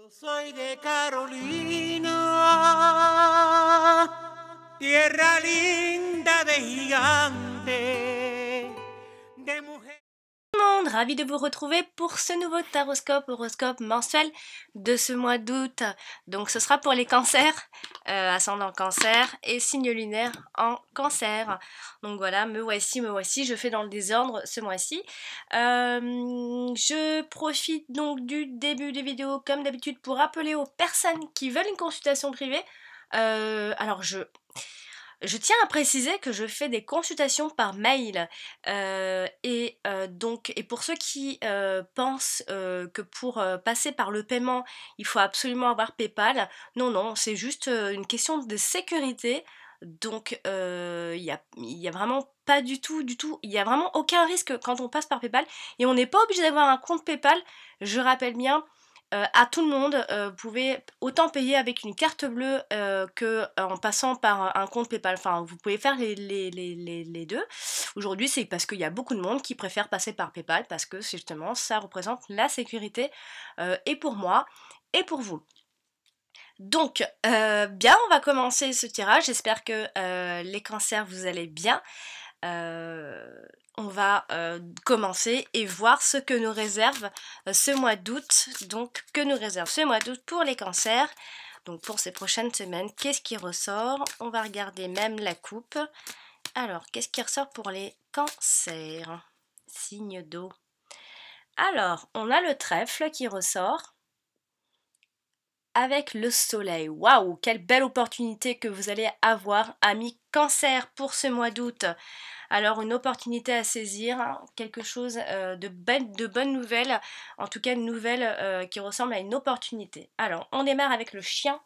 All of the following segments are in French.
Soy de Carolina, tierra linda de gigantes, de mujeres. Ravi de vous retrouver pour ce nouveau horoscope mensuel de ce mois d'août. Donc ce sera pour les cancers, ascendant cancer et signe lunaire en cancer. Donc voilà, me voici, je fais dans le désordre ce mois-ci. Je profite donc du début des vidéos comme d'habitude pour rappeler aux personnes qui veulent une consultation privée. Alors je tiens à préciser que je fais des consultations par mail et pour ceux qui pensent que pour passer par le paiement il faut absolument avoir PayPal, non, c'est juste une question de sécurité. Donc il y a vraiment pas du tout, il y a vraiment aucun risque quand on passe par PayPal et on n'est pas obligé d'avoir un compte PayPal, je rappelle bien. À tout le monde, vous pouvez autant payer avec une carte bleue que en passant par un compte PayPal. Enfin, vous pouvez faire les deux. Aujourd'hui, c'est parce qu'il y a beaucoup de monde qui préfère passer par PayPal parce que justement, ça représente la sécurité et pour moi et pour vous. Donc, bien, on va commencer ce tirage. J'espère que les cancers, vous allez bien. On va commencer et voir ce que nous réserve ce mois d'août. Donc, que nous réserve ce mois d'août pour les cancers. Donc, pour ces prochaines semaines, qu'est-ce qui ressort? On va regarder même la coupe. Alors, qu'est-ce qui ressort pour les cancers? Signe d'eau. Alors, on a le trèfle qui ressort avec le soleil. Waouh, quelle belle opportunité que vous allez avoir, amis cancer, pour ce mois d'août. Alors une opportunité à saisir, hein, quelque chose de bonnes nouvelles, en tout cas une nouvelle qui ressemble à une opportunité. Alors on démarre avec le chien,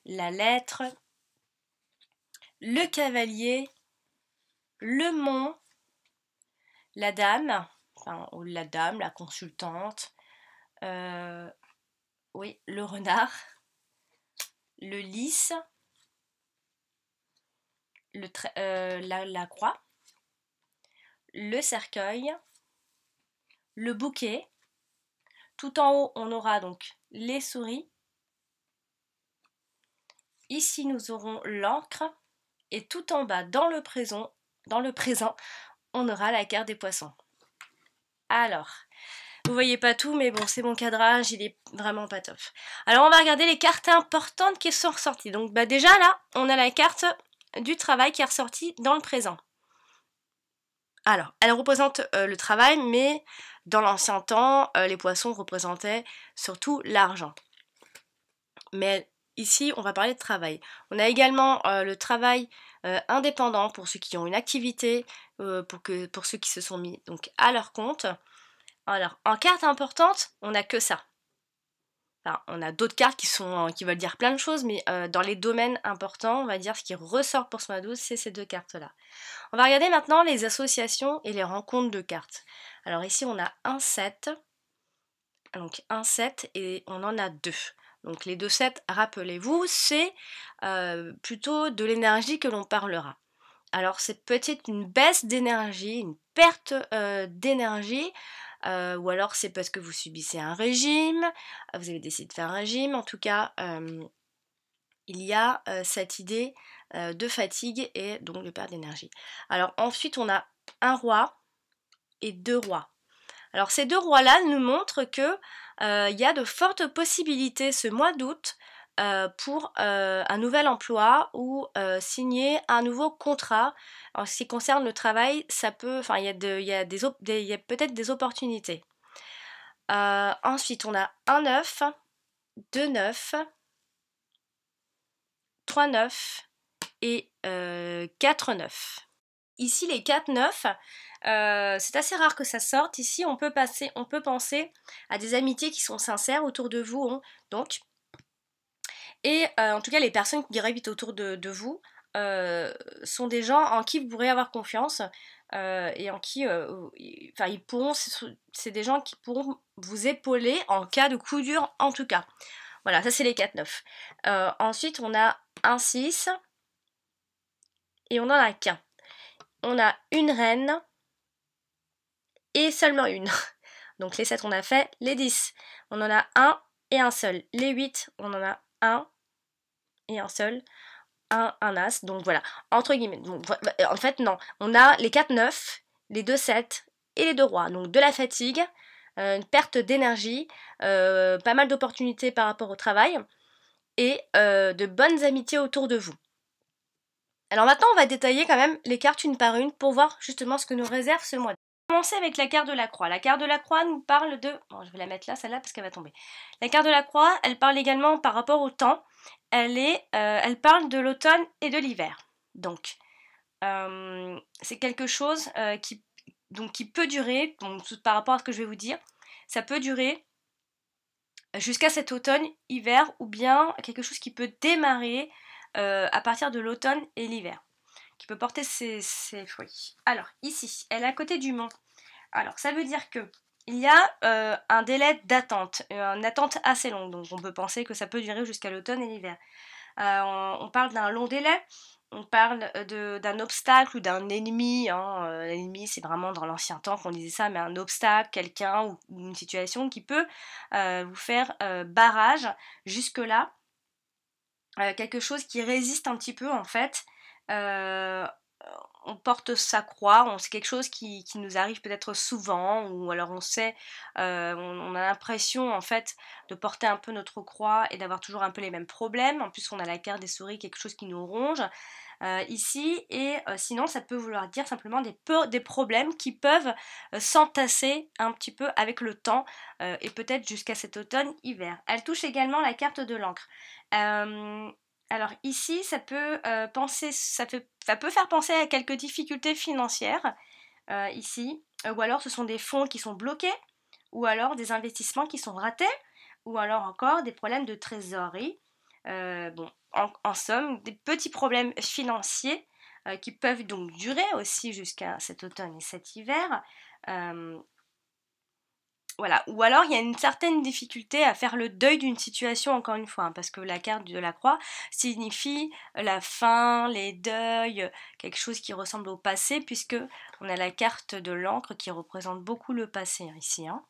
la lettre, le cavalier, le mont, la dame, enfin ou la dame, la consultante, oui, le renard, le lys, la croix, le cercueil, le bouquet. Tout en haut, on aura donc les souris. Ici, nous aurons l'encre. Et tout en bas, dans le présent, on aura la carte des poissons. Alors, vous voyez pas tout, mais bon, c'est mon cadrage, il est vraiment pas top. Alors, on va regarder les cartes importantes qui sont ressorties. Donc, déjà là, on a la carte du travail qui est ressortie dans le présent. Alors, elle représente le travail, mais dans l'ancien temps, les poissons représentaient surtout l'argent. Mais ici, on va parler de travail. On a également le travail indépendant pour ceux qui ont une activité, pour ceux qui se sont mis donc à leur compte. Alors, en carte importante, on n'a que ça. Enfin, on a d'autres cartes qui veulent dire plein de choses, mais dans les domaines importants, on va dire ce qui ressort pour ce mois d'août, c'est ces deux cartes-là. On va regarder maintenant les associations et les rencontres de cartes. Alors ici, on a un 7, donc un 7 et on en a deux. Donc les 2 sets, rappelez-vous, c'est plutôt de l'énergie que l'on parlera. Alors c'est peut-être une baisse d'énergie, une perte d'énergie, ou alors c'est parce que vous subissez un régime, vous avez décidé de faire un régime, en tout cas il y a cette idée de fatigue et donc de perte d'énergie. Alors ensuite on a un roi et 2 rois. Alors ces 2 rois-là nous montrent que il y a de fortes possibilités ce mois d'août pour un nouvel emploi ou signer un nouveau contrat. En ce qui concerne le travail, ça peut, enfin il y a peut-être des opportunités. Ensuite, on a un 9, 2 9, 3 9 et 4 9. Ici, les 4-9, c'est assez rare que ça sorte. Ici, on peut penser à des amitiés qui sont sincères autour de vous. Hein, donc. Et en tout cas, les personnes qui gravitent autour de vous sont des gens en qui vous pourrez avoir confiance et en qui, c'est des gens qui pourront vous épauler en cas de coup dur en tout cas. Voilà, ça c'est les 4-9. Ensuite, on a un 6 et on en a qu'un. On a une reine et seulement une. Donc les 7 on a fait, les 10. On en a un et un seul. Les 8, on en a un et un seul. Un as, donc voilà, entre guillemets. Donc, en fait, non. On a les 4 9, les 2 7 et les 2 rois. Donc de la fatigue, une perte d'énergie, pas mal d'opportunités par rapport au travail et de bonnes amitiés autour de vous. Alors maintenant, on va détailler quand même les cartes une par une pour voir justement ce que nous réserve ce mois. On va commencer avec la carte de la croix. La carte de la croix nous parle de... Bon, je vais la mettre là, celle-là, parce qu'elle va tomber. La carte de la croix, elle parle également par rapport au temps. Elle parle de l'automne et de l'hiver. Donc, c'est quelque chose qui peut durer, donc, par rapport à ce que je vais vous dire, ça peut durer jusqu'à cet automne-hiver, ou bien quelque chose qui peut démarrer à partir de l'automne et l'hiver, qui peut porter ses fruits. Alors, ici, elle est à côté du mont. Alors, ça veut dire que il y a un délai d'attente, une attente assez longue, donc on peut penser que ça peut durer jusqu'à l'automne et l'hiver. On parle d'un long délai, on parle d'un obstacle ou d'un ennemi. Hein. L'ennemi, c'est vraiment dans l'ancien temps qu'on disait ça, mais un obstacle, quelqu'un ou une situation qui peut vous faire barrage jusque-là. Quelque chose qui résiste un petit peu en fait. On porte sa croix, c'est quelque chose qui nous arrive peut-être souvent, ou alors on sait, on a l'impression en fait de porter un peu notre croix et d'avoir toujours un peu les mêmes problèmes. En plus on a la carte des souris, quelque chose qui nous ronge ici, et sinon ça peut vouloir dire simplement des problèmes qui peuvent s'entasser un petit peu avec le temps et peut-être jusqu'à cet automne-hiver. Elle touche également la carte de l'encre. Alors ici, ça peut faire penser à quelques difficultés financières ici, ou alors ce sont des fonds qui sont bloqués, ou alors des investissements qui sont ratés, ou alors encore des problèmes de trésorerie. Bon, en somme, des petits problèmes financiers qui peuvent donc durer aussi jusqu'à cet automne et cet hiver. Voilà. Ou alors il y a une certaine difficulté à faire le deuil d'une situation, encore une fois, hein, parce que la carte de la croix signifie la fin, les deuils, quelque chose qui ressemble au passé, puisque on a la carte de l'encre qui représente beaucoup le passé ici. Hein.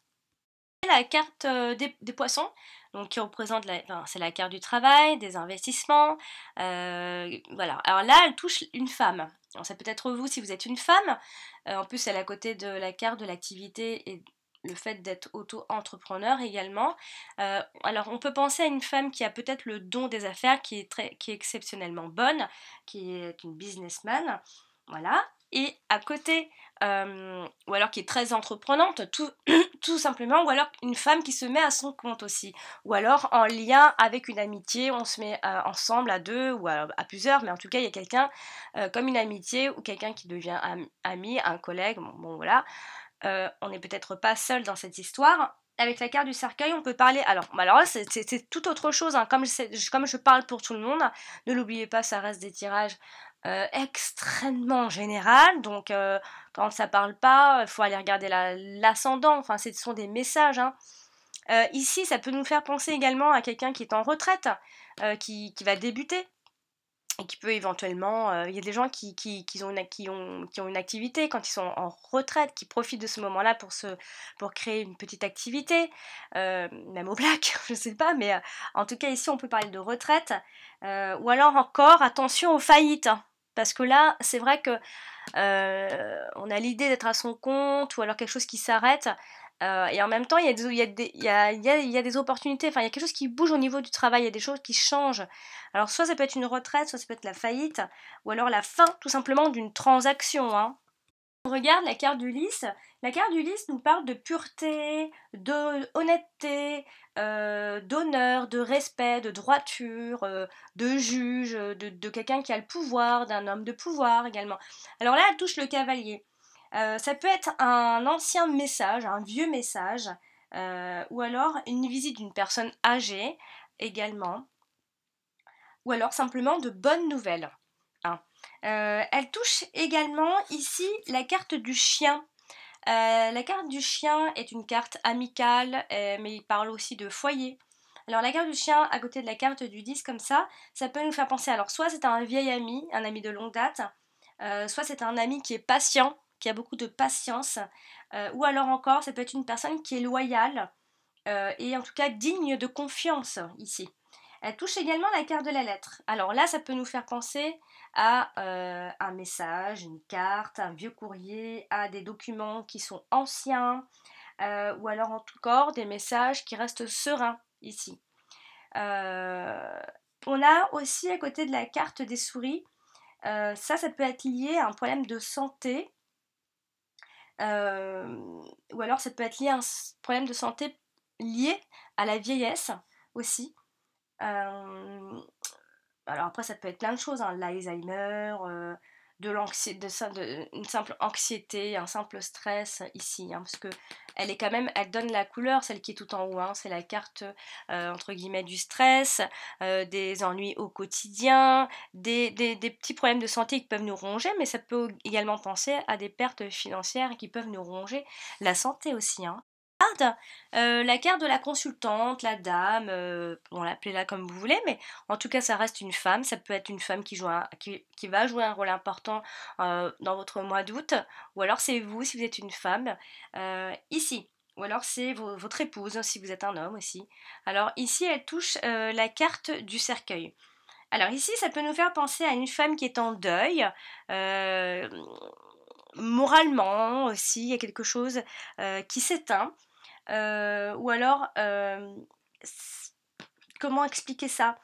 La carte des poissons, donc qui représente c'est la carte du travail, des investissements. Voilà. Alors là, elle touche une femme. Alors, ça peut être vous si vous êtes une femme. En plus, elle est à côté de la carte de l'activité et le fait d'être auto-entrepreneur également. Alors, on peut penser à une femme qui a peut-être le don des affaires, qui est exceptionnellement bonne, qui est une businessman. Voilà. Et à côté, ou alors qui est très entreprenante, tout simplement, ou alors une femme qui se met à son compte aussi, ou alors en lien avec une amitié, on se met ensemble à deux ou à plusieurs, mais en tout cas il y a quelqu'un comme une amitié ou quelqu'un qui devient ami, un collègue, bon voilà, on n'est peut-être pas seul dans cette histoire. Avec la carte du cercueil, on peut parler. Alors là, c'est tout autre chose. Hein. Comme je parle pour tout le monde, ne l'oubliez pas, ça reste des tirages extrêmement général. Donc, quand ça parle pas, il faut aller regarder l'ascendant. Enfin, ce sont des messages. Hein. Ici, ça peut nous faire penser également à quelqu'un qui est en retraite, qui va débuter. Et qui peut éventuellement, il y a des gens qui ont une activité quand ils sont en retraite, qui profitent de ce moment-là pour créer une petite activité, même au black, je sais pas, mais en tout cas ici on peut parler de retraite, ou alors encore attention aux faillites, hein, parce que là c'est vrai que on a l'idée d'être à son compte, ou alors quelque chose qui s'arrête, et en même temps, il y a des opportunités, enfin, il y a quelque chose qui bouge au niveau du travail, il y a des choses qui changent. Alors, soit ça peut être une retraite, soit ça peut être la faillite, ou alors la fin, tout simplement, d'une transaction. Hein. On regarde la carte du lys. La carte du lys nous parle de pureté, d'honnêteté, d'honneur, de respect, de droiture, de juge, de quelqu'un qui a le pouvoir, d'un homme de pouvoir également. Alors là, elle touche le cavalier. Ça peut être un ancien message, un vieux message, ou alors une visite d'une personne âgée également, ou alors simplement de bonnes nouvelles. Hein. Elle touche également ici la carte du chien. La carte du chien est une carte amicale, mais il parle aussi de foyer. Alors la carte du chien à côté de la carte du 10 comme ça peut nous faire penser, alors soit c'est un vieil ami, un ami de longue date, soit c'est un ami qui est patient, qui a beaucoup de patience, ou alors encore ça peut être une personne qui est loyale, et en tout cas digne de confiance ici. Elle touche également la carte de la lettre. Alors là, ça peut nous faire penser à un message, une carte, un vieux courrier, à des documents qui sont anciens, ou alors en tout cas des messages qui restent sereins ici. On a aussi à côté de la carte des souris, ça peut être lié à un problème de santé, ou alors ça peut être lié à un problème de santé lié à la vieillesse aussi. Alors après ça peut être plein de choses, hein, l'Alzheimer, une simple anxiété, un simple stress ici, hein, parce que elle donne la couleur, celle qui est tout en haut, hein, c'est la carte entre guillemets du stress, des ennuis au quotidien, des petits problèmes de santé qui peuvent nous ronger, mais ça peut également penser à des pertes financières qui peuvent nous ronger la santé aussi, hein. La carte de la consultante, la dame, on l'appelez là comme vous voulez, mais en tout cas ça reste une femme, ça peut être une femme qui va jouer un rôle important dans votre mois d'août, ou alors c'est vous si vous êtes une femme, ici, ou alors c'est votre épouse si vous êtes un homme aussi. Alors ici elle touche la carte du cercueil. Alors ici ça peut nous faire penser à une femme qui est en deuil, euh, moralement aussi, il y a quelque chose qui s'éteint. Ou alors, comment expliquer ça?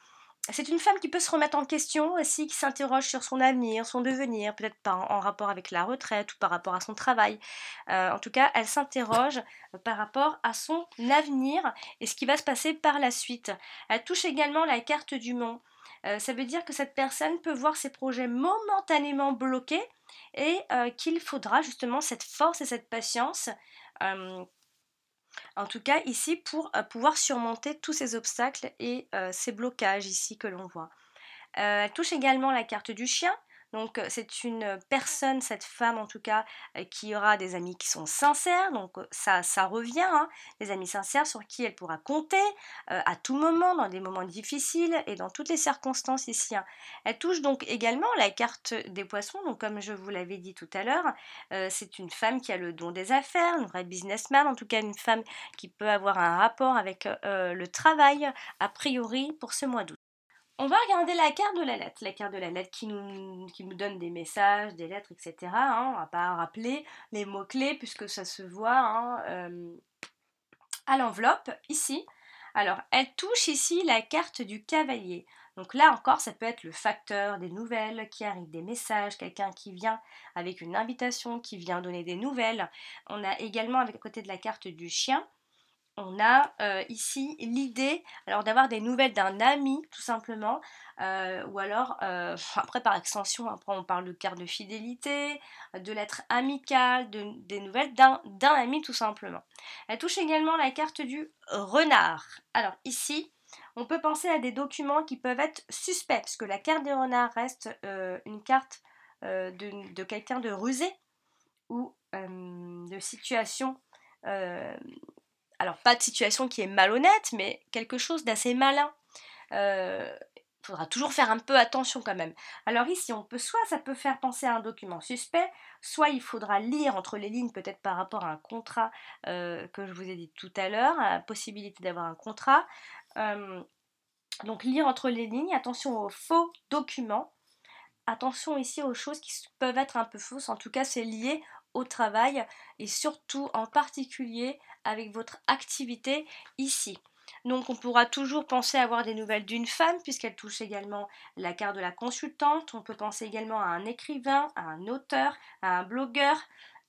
C'est une femme qui peut se remettre en question aussi, qui s'interroge sur son avenir, son devenir, peut-être pas en rapport avec la retraite ou par rapport à son travail. En tout cas, elle s'interroge par rapport à son avenir et ce qui va se passer par la suite. Elle touche également la carte du mont. Ça veut dire que cette personne peut voir ses projets momentanément bloqués et qu'il faudra justement cette force et cette patience. euh, en tout cas, ici, pour pouvoir surmonter tous ces obstacles et ces blocages ici que l'on voit. Elle touche également la carte du chien. Donc c'est une personne, cette femme en tout cas, qui aura des amis qui sont sincères. Donc ça revient, hein, des amis sincères sur qui elle pourra compter à tout moment, dans des moments difficiles et dans toutes les circonstances ici, hein. Elle touche donc également la carte des poissons. Donc comme je vous l'avais dit tout à l'heure, c'est une femme qui a le don des affaires, une vraie businessman, en tout cas une femme qui peut avoir un rapport avec le travail a priori pour ce mois d'août. On va regarder la carte de la lettre qui nous donne des messages, des lettres, etc., hein. On va pas rappeler les mots-clés puisque ça se voit, hein, à l'enveloppe, ici. Alors, elle touche ici la carte du cavalier. Donc là encore, ça peut être le facteur des nouvelles qui arrivent, des messages, quelqu'un qui vient avec une invitation, qui vient donner des nouvelles. On a également, avec à côté de la carte du chien, on a ici l'idée alors d'avoir des nouvelles d'un ami tout simplement, ou alors après par extension, après on parle de carte de fidélité, de lettres amicales, des nouvelles d'un ami tout simplement. Elle touche également la carte du renard. Alors ici on peut penser à des documents qui peuvent être suspects parce que la carte des renards reste une carte de quelqu'un de rusé ou de situation, alors pas de situation qui est malhonnête, mais quelque chose d'assez malin. Il faudra toujours faire un peu attention quand même. Alors ici, soit ça peut faire penser à un document suspect, soit il faudra lire entre les lignes, peut-être par rapport à un contrat que je vous ai dit tout à l'heure, à la possibilité d'avoir un contrat. Donc lire entre les lignes, attention aux faux documents. Attention ici aux choses qui peuvent être un peu fausses, en tout cas c'est lié au travail et surtout en particulier avec votre activité ici. Donc on pourra toujours penser à avoir des nouvelles d'une femme puisqu'elle touche également la carte de la consultante. On peut penser également à un écrivain, à un auteur, à un blogueur,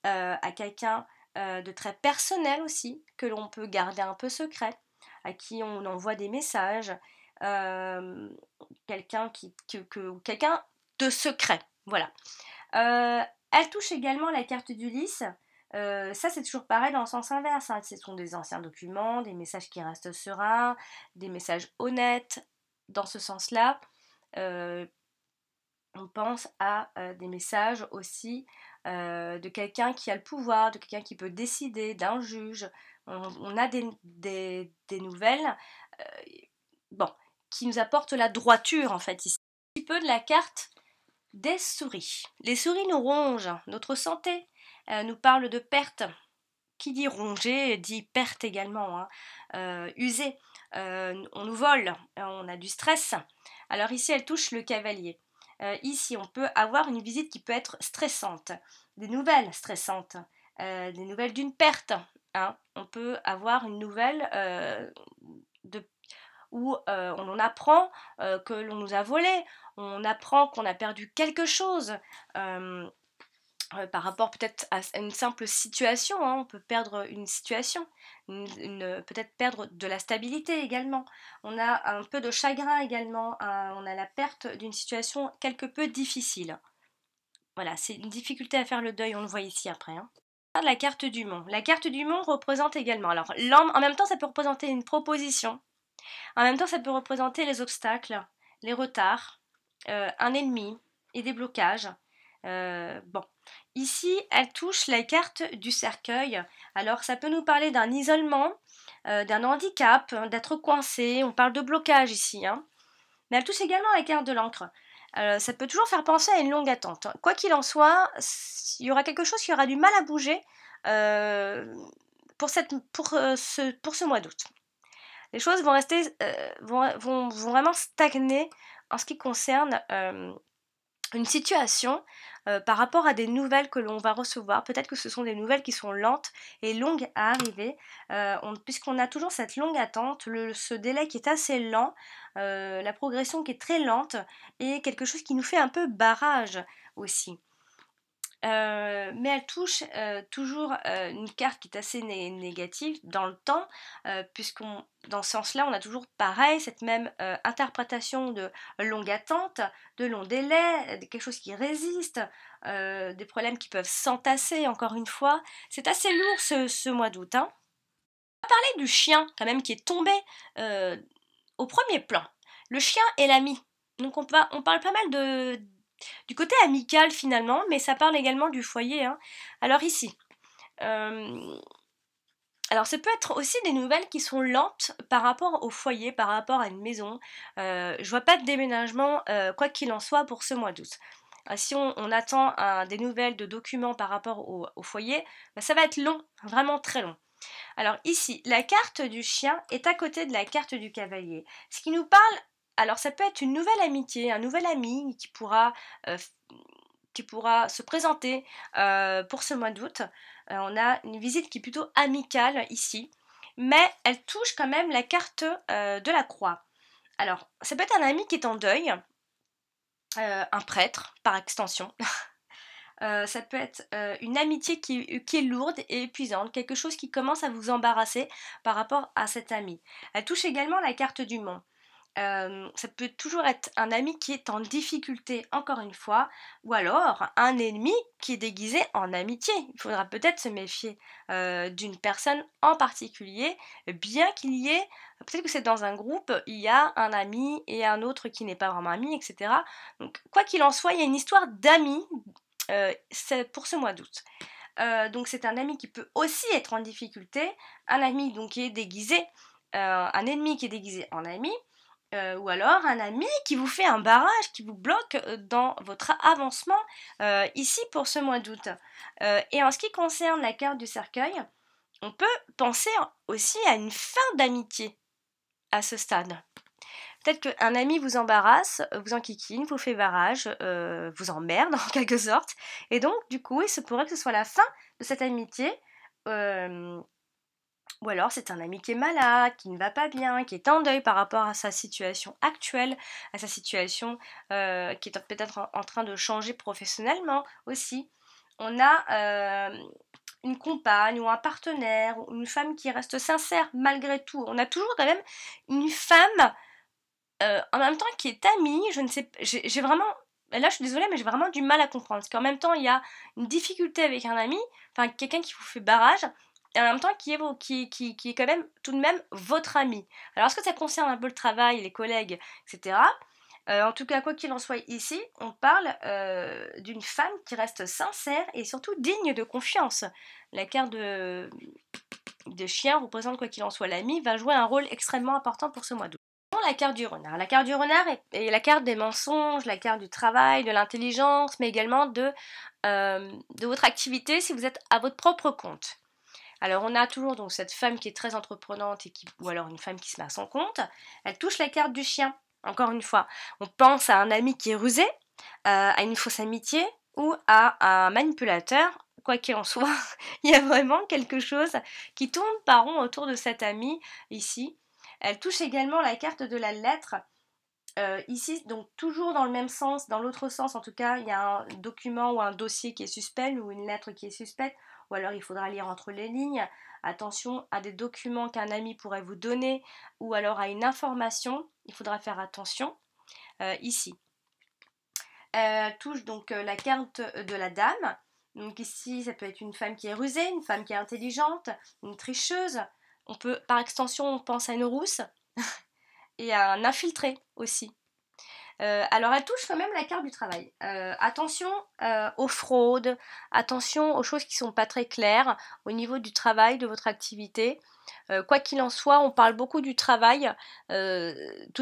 à quelqu'un de très personnel aussi que l'on peut garder un peu secret, à qui on envoie des messages, euh, quelqu'un de secret. Voilà. Elle touche également la carte d'Ulysse. Ça, c'est toujours pareil dans le sens inverse, hein. Ce sont des anciens documents, des messages qui restent sereins, des messages honnêtes. Dans ce sens-là, on pense à des messages aussi de quelqu'un qui a le pouvoir, de quelqu'un qui peut décider, d'un juge. On a des nouvelles bon, qui nous apportent la droiture en fait ici. Un petit peu de la carte des souris. Les souris nous rongent notre santé, nous parlent de perte, Qui dit ronger dit perte également, hein. Usé, on nous vole, on a du stress. Alors ici, elle touche le cavalier. Ici, on peut avoir une visite qui peut être stressante, des nouvelles stressantes, des nouvelles d'une perte, hein. On peut avoir une nouvelle où on apprend que l'on nous a volé, on apprend qu'on a perdu quelque chose. Par rapport peut-être à une simple situation, hein, on peut perdre une situation, peut-être perdre de la stabilité également. On a un peu de chagrin également, on a la perte d'une situation quelque peu difficile. Voilà, c'est une difficulté à faire le deuil, on le voit ici après, hein. La carte du monde. La carte du monde représente également, alors en même temps ça peut représenter une proposition, en même temps ça peut représenter les obstacles, les retards, un ennemi et des blocages. Bon, ici, elle touche la carte du cercueil. Alors, ça peut nous parler d'un isolement, d'un handicap, d'être coincé. On parle de blocage ici, hein. Mais elle touche également la carte de l'encre. Ça peut toujours faire penser à une longue attente. Quoi qu'il en soit, il y aura quelque chose qui aura du mal à bouger pour ce mois d'août. Les choses vont rester, vont vraiment stagner en ce qui concerne une situation par rapport à des nouvelles que l'on va recevoir. Peut-être que ce sont des nouvelles qui sont lentes et longues à arriver, puisqu'on a toujours cette longue attente, ce délai qui est assez lent, la progression qui est très lente et quelque chose qui nous fait un peu barrage aussi. Mais elle touche toujours une carte qui est assez négative dans le temps, dans ce sens-là, on a toujours pareil, cette même interprétation de longue attente, de long délai, de quelque chose qui résiste, des problèmes qui peuvent s'entasser, encore une fois. C'est assez lourd ce mois d'août, hein. On va parler du chien, quand même, qui est tombé au premier plan. Le chien est l'ami. Donc on parle pas mal du côté amical finalement, mais ça parle également du foyer, hein. Alors ici, alors ça peut être aussi des nouvelles qui sont lentes par rapport au foyer, par rapport à une maison. Je vois pas de déménagement, quoi qu'il en soit, pour ce mois d'août. Si on attend des nouvelles de documents par rapport au foyer, bah, ça va être long, vraiment très long. Alors ici, la carte du chien est à côté de la carte du cavalier. Ce qui nous parle, alors ça peut être une nouvelle amitié, un nouvel ami qui pourra se présenter pour ce mois d'août. On a une visite qui est plutôt amicale ici, mais elle touche quand même la carte de la croix. Alors, ça peut être un ami qui est en deuil, un prêtre par extension. Ça peut être une amitié qui est lourde et épuisante, quelque chose qui commence à vous embarrasser par rapport à cet ami. Elle touche également la carte du monde. Ça peut toujours être un ami qui est en difficulté, encore une fois, ou alors un ennemi qui est déguisé en amitié. Il faudra peut-être se méfier d'une personne en particulier, bien qu'il y ait, peut-être que c'est dans un groupe, il y a un ami et un autre qui n'est pas vraiment ami, etc. Donc, quoi qu'il en soit, il y a une histoire d'amis pour ce mois d'août. Donc c'est un ami qui peut aussi être en difficulté, un ami donc qui est déguisé, un ennemi qui est déguisé en ami, ou alors un ami qui vous fait un barrage, qui vous bloque dans votre avancement ici pour ce mois d'août. Et en ce qui concerne la carte du cercueil, on peut penser aussi à une fin d'amitié à ce stade. Peut-être qu'un ami vous embarrasse, vous enquiquine, vous fait barrage, vous emmerde en quelque sorte. Et donc, du coup, il se pourrait que ce soit la fin de cette amitié. Ou alors c'est un ami qui est malade, qui ne va pas bien, qui est en deuil par rapport à sa situation actuelle, à sa situation qui est peut-être en train de changer professionnellement aussi. On a une compagne ou un partenaire, ou une femme qui reste sincère malgré tout. On a toujours quand même une femme en même temps qui est amie, je ne sais, j'ai vraiment, là je suis désolée, mais j'ai vraiment du mal à comprendre, parce qu'en même temps il y a une difficulté avec un ami, enfin quelqu'un qui vous fait barrage, et en même temps qui est quand même tout de même votre ami. Alors est-ce que ça concerne un peu le travail, les collègues, etc. En tout cas, quoi qu'il en soit ici, on parle d'une femme qui reste sincère et surtout digne de confiance. La carte de chien représente, quoi qu'il en soit, l'ami, va jouer un rôle extrêmement important pour ce mois d'août. La carte du renard. La carte du renard est la carte des mensonges, la carte du travail, de l'intelligence, mais également de votre activité si vous êtes à votre propre compte. Alors on a toujours donc cette femme qui est très entreprenante ou alors une femme qui se met à son compte. Elle touche la carte du chien. Encore une fois, on pense à un ami qui est rusé, à une fausse amitié ou à un manipulateur. Quoi qu'il en soit, il y a vraiment quelque chose qui tourne par rond autour de cette amie ici. Elle touche également la carte de la lettre. Ici, donc toujours dans le même sens, dans l'autre sens en tout cas, il y a un document ou un dossier qui est suspect ou une lettre qui est suspecte, ou alors il faudra lire entre les lignes. Attention à des documents qu'un ami pourrait vous donner, ou alors à une information, il faudra faire attention. Ici, elle touche donc la carte de la dame. Donc ici, ça peut être une femme qui est rusée, une femme qui est intelligente, une tricheuse. On peut, par extension, on pense à une rousse et à un infiltré aussi. Alors elle touche quand même la carte du travail. Attention aux fraudes, attention aux choses qui ne sont pas très claires au niveau du travail, de votre activité. Quoi qu'il en soit, on parle beaucoup du travail. Tout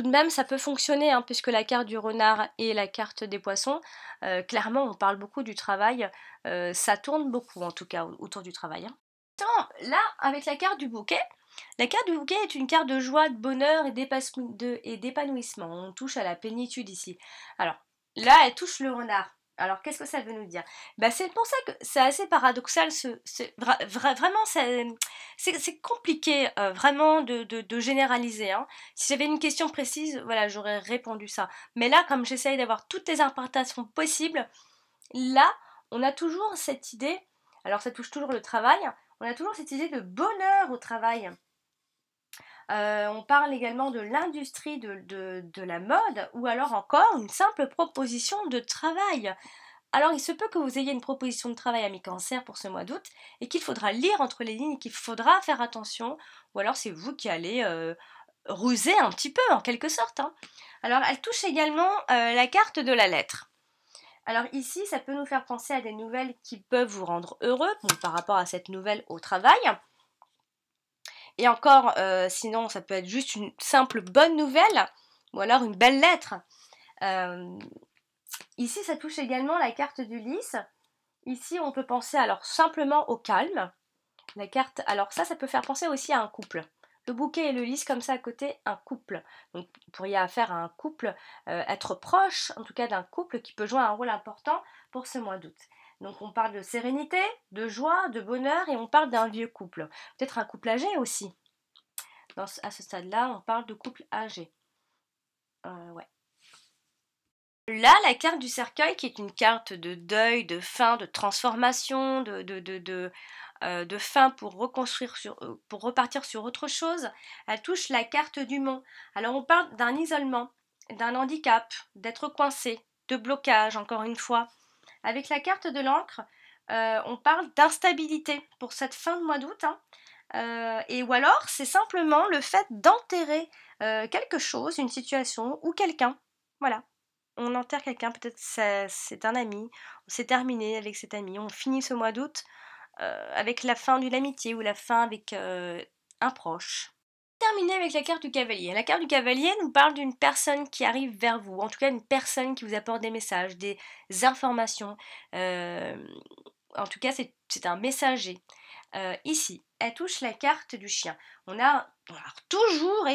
de même, ça peut fonctionner, hein, puisque la carte du renard et la carte des poissons, clairement, on parle beaucoup du travail. Ça tourne beaucoup, en tout cas, autour du travail. Hein. Là, avec la carte du bouquet est une carte de joie, de bonheur et d'épanouissement. On touche à la plénitude ici. Alors, là, elle touche le renard. Alors, qu'est-ce que ça veut nous dire? C'est pour ça que c'est assez paradoxal. Vraiment, c'est compliqué vraiment de généraliser. Hein. Si j'avais une question précise, voilà, j'aurais répondu ça. Mais là, comme j'essaye d'avoir toutes les interprétations possibles, là, on a toujours cette idée, alors ça touche toujours le travail, on a toujours cette idée de bonheur au travail. On parle également de l'industrie de la mode ou alors encore une simple proposition de travail. Alors il se peut que vous ayez une proposition de travail à mi-cancer pour ce mois d'août et qu'il faudra lire entre les lignes et qu'il faudra faire attention ou alors c'est vous qui allez ruser un petit peu en quelque sorte. Hein. Alors elle touche également la carte de la lettre. Alors ici, ça peut nous faire penser à des nouvelles qui peuvent vous rendre heureux par rapport à cette nouvelle au travail. Et encore, sinon, ça peut être juste une simple bonne nouvelle ou alors une belle lettre. Ici, ça touche également la carte du lys. Ici, on peut penser alors simplement au calme. La carte, alors ça peut faire penser aussi à un couple. Le bouquet et le lys comme ça à côté, un couple. Donc vous pourriez affaire à un couple, être proche en tout cas d'un couple qui peut jouer un rôle important pour ce mois d'août. Donc on parle de sérénité, de joie, de bonheur et on parle d'un vieux couple. Peut-être un couple âgé aussi. À ce stade-là, on parle de couple âgé. Ouais. Là, la carte du cercueil qui est une carte de deuil, de fin, de transformation, de fin pour reconstruire pour repartir sur autre chose, elle touche la carte du mont. Alors on parle d'un isolement, d'un handicap, d'être coincé, de blocage encore une fois. Avec la carte de l'encre, on parle d'instabilité pour cette fin de mois d'août. Hein. Et ou alors c'est simplement le fait d'enterrer quelque chose, une situation ou quelqu'un. Voilà. On enterre quelqu'un, peut-être c'est un ami, c'est terminé avec cet ami, on finit ce mois d'août avec la fin d'une amitié ou la fin avec un proche. Terminer avec la carte du cavalier. La carte du cavalier nous parle d'une personne qui arrive vers vous, en tout cas une personne qui vous apporte des messages, des informations. En tout cas, c'est un messager. Ici, elle touche la carte du chien. On a toujours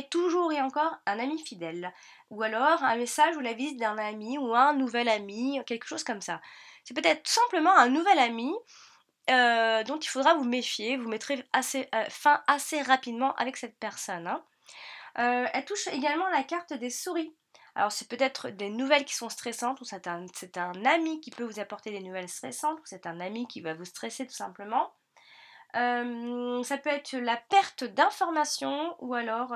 et encore un ami fidèle. Ou alors un message ou la visite d'un ami ou un nouvel ami, quelque chose comme ça. C'est peut-être simplement un nouvel ami dont il faudra vous méfier. Vous mettrez fin assez rapidement avec cette personne. Hein. Elle touche également la carte des souris. Alors c'est peut-être des nouvelles qui sont stressantes, ou c'est un ami qui peut vous apporter des nouvelles stressantes, ou c'est un ami qui va vous stresser tout simplement. Ça peut être la perte d'informations ou alors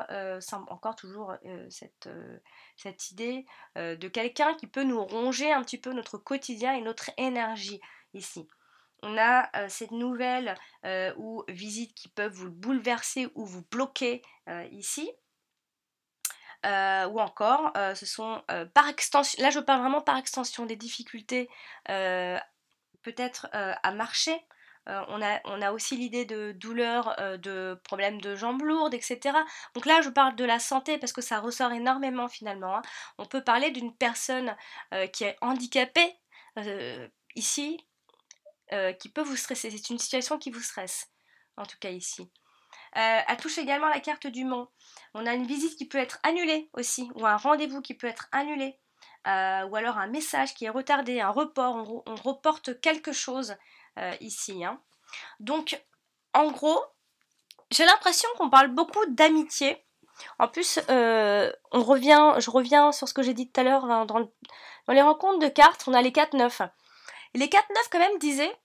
encore toujours cette idée de quelqu'un qui peut nous ronger un petit peu notre quotidien et notre énergie ici. On a cette nouvelle ou visites qui peuvent vous bouleverser ou vous bloquer ici. Ou encore, ce sont par extension, là je parle vraiment par extension des difficultés peut-être à marcher. On a aussi l'idée de douleurs, de problèmes de jambes lourdes, etc. Donc là, je parle de la santé parce que ça ressort énormément finalement. Hein. On peut parler d'une personne qui est handicapée ici, qui peut vous stresser. C'est une situation qui vous stresse. en tout cas ici. Elle touche également la carte du Mont. On a une visite qui peut être annulée aussi, ou un rendez-vous qui peut être annulé, ou alors un message qui est retardé, un report, on reporte quelque chose ici. Hein. Donc, en gros, j'ai l'impression qu'on parle beaucoup d'amitié. En plus, je reviens sur ce que j'ai dit tout à l'heure, hein, dans les rencontres de cartes, on a les 4-9. Et les 4-9 quand même disaient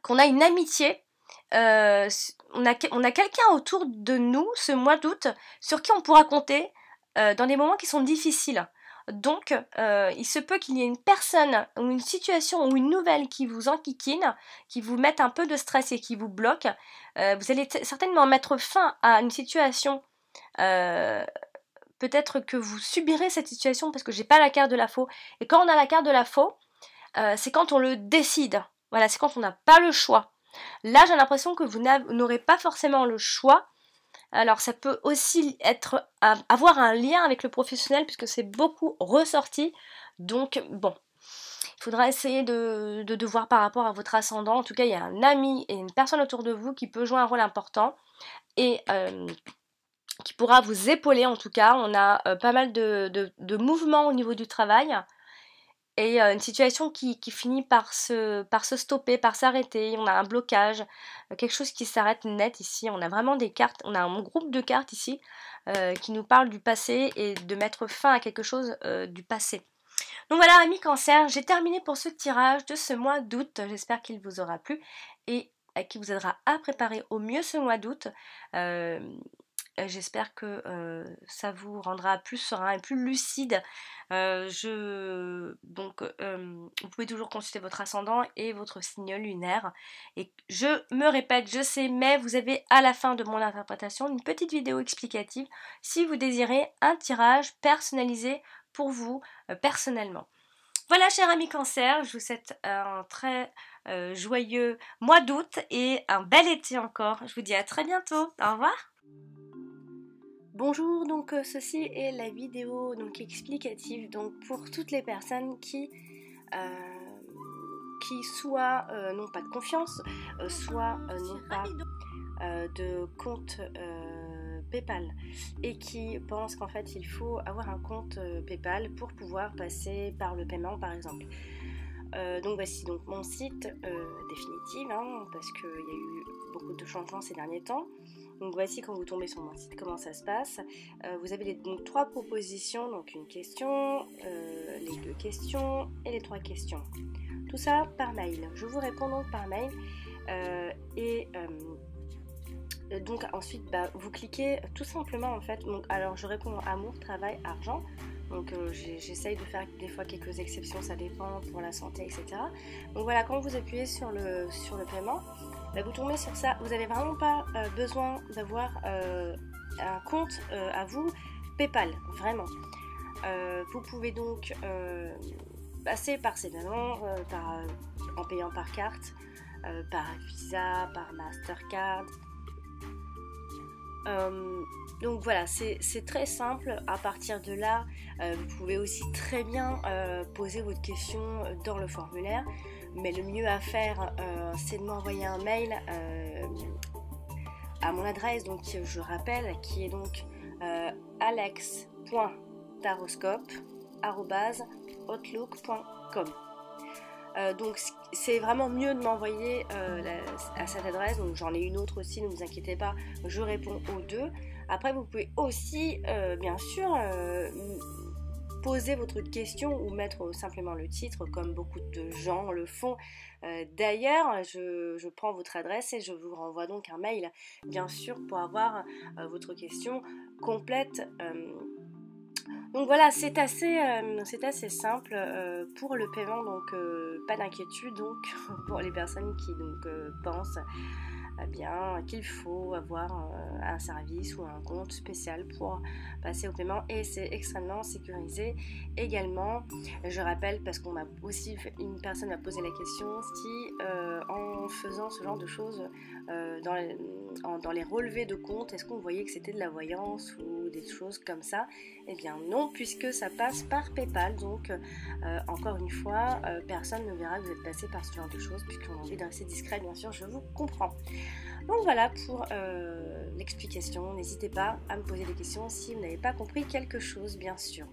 qu'on a une amitié. On a quelqu'un autour de nous ce mois d'août sur qui on pourra compter dans des moments qui sont difficiles. Donc, il se peut qu'il y ait une personne ou une situation ou une nouvelle qui vous enquiquine, qui vous mette un peu de stress et qui vous bloque. Vous allez certainement mettre fin à une situation. Peut-être que vous subirez cette situation parce que j'ai pas la carte de la faux. Et quand on a la carte de la faux, c'est quand on le décide. Voilà, c'est quand on n'a pas le choix. Là, j'ai l'impression que vous n'aurez pas forcément le choix. Alors, ça peut aussi avoir un lien avec le professionnel puisque c'est beaucoup ressorti. Donc, bon, il faudra essayer de voir par rapport à votre ascendant. En tout cas, il y a un ami et une personne autour de vous qui peut jouer un rôle important et qui pourra vous épauler. En tout cas, on a pas mal de mouvements au niveau du travail. Et une situation qui finit par se stopper, par s'arrêter. On a un blocage, quelque chose qui s'arrête net ici. On a vraiment des cartes, on a un groupe de cartes ici qui nous parle du passé et de mettre fin à quelque chose du passé. Donc voilà, amis Cancer, j'ai terminé pour ce tirage de ce mois d'août. J'espère qu'il vous aura plu et qui vous aidera à préparer au mieux ce mois d'août. J'espère que ça vous rendra plus serein et plus lucide. Vous pouvez toujours consulter votre ascendant et votre signe lunaire. Et je me répète, je sais, mais vous avez à la fin de mon interprétation une petite vidéo explicative si vous désirez un tirage personnalisé pour vous personnellement. Voilà, chers amis Cancer, je vous souhaite un très joyeux mois d'août et un bel été encore. Je vous dis à très bientôt. Au revoir. Bonjour, donc ceci est la vidéo donc explicative donc pour toutes les personnes qui soit n'ont pas de confiance, soit n'ont pas de compte PayPal et qui pensent qu'en fait il faut avoir un compte PayPal pour pouvoir passer par le paiement par exemple. Donc voici donc mon site définitif hein, parce qu'il y a eu beaucoup de changements ces derniers temps. Donc voici quand vous tombez sur mon site comment ça se passe. Vous avez donc 3 propositions, donc une question, les 2 questions et les 3 questions. Tout ça par mail. Je vous réponds donc par mail donc ensuite vous cliquez tout simplement en fait. Donc, alors je réponds amour, travail, argent. Donc j'essaye de faire des fois quelques exceptions, ça dépend pour la santé, etc. Donc voilà, quand vous appuyez sur le paiement, vous tombez sur ça. Vous n'avez vraiment pas besoin d'avoir un compte à vous PayPal, vraiment. Vous pouvez donc passer par ces paiements en payant par carte, par Visa, par Mastercard. Donc voilà, c'est très simple. À partir de là, vous pouvez aussi très bien poser votre question dans le formulaire. Mais le mieux à faire, c'est de m'envoyer un mail à mon adresse, donc je rappelle, qui est donc alex.taroscope@outlook.com. Donc c'est vraiment mieux de m'envoyer à cette adresse. Donc j'en ai une autre aussi, ne vous inquiétez pas, je réponds aux 2. Après vous pouvez aussi bien sûr poser votre question ou mettre simplement le titre comme beaucoup de gens le font. D'ailleurs je prends votre adresse et je vous renvoie donc un mail bien sûr pour avoir votre question complète. Donc voilà, c'est assez simple pour le paiement, donc pas d'inquiétude donc pour les personnes qui donc pensent bien qu'il faut avoir un service ou un compte spécial pour passer au paiement et c'est extrêmement sécurisé également. Je rappelle parce qu'on m'a aussi une personne m'a posé la question si en faisant ce genre de choses dans les relevés de compte, est-ce qu'on voyait que c'était de la voyance ou ou des choses comme ça. Eh bien non, puisque ça passe par PayPal, donc encore une fois, personne ne verra que vous êtes passé par ce genre de choses, puisqu'on a envie de rester discret, bien sûr, je vous comprends. Donc voilà pour l'explication, n'hésitez pas à me poser des questions si vous n'avez pas compris quelque chose, bien sûr.